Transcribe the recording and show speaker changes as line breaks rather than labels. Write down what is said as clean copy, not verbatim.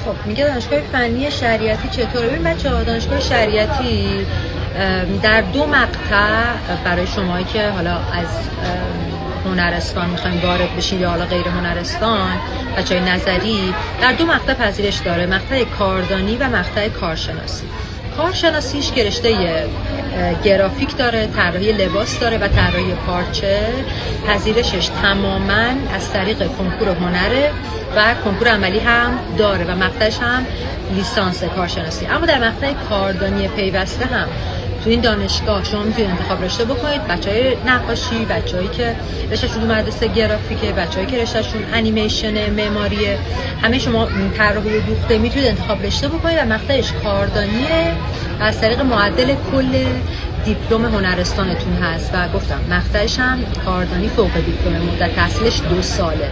خب میگه دانشگاه فنی شریعتی چطوره؟ ببین بچه‌ها، دانشگاه شریعتی در 2 مقطع برای شمایی که حالا از هنرستان میخوایم وارد بشین یا حالا غیر هنرستان، بچه‌های نظری، در 2 مقطع پذیرش داره، مقطع کاردانی و مقطع کارشناسی. کارشناسیش که رشته گرافیک داره، طراحی لباس داره و طراحی پارچه. پذیرشش تماماً از طریق کنکور هنره و کنکور عملی هم داره و مقطعش هم لیسانس کارشناسی. اما در مقطع کاردانی پیوسته هم تو این دانشگاه شما میتونید انتخاب رشته بکنید. بچهای نقاشی، بچه‌هایی که رشتهشون مدرسه گرافیکه، بچه‌هایی که رشتهشون انیمیشن، معماریه، همه شما طراحی دوخته میتونید انتخاب رشته بکنید و مقطعش کاردانیه و از طریق معدل کل دیپلم هنرستانتون هست و گفتم مقطعش هم کاردانی فوق دیپلم، مدت تحصیلش 2 ساله.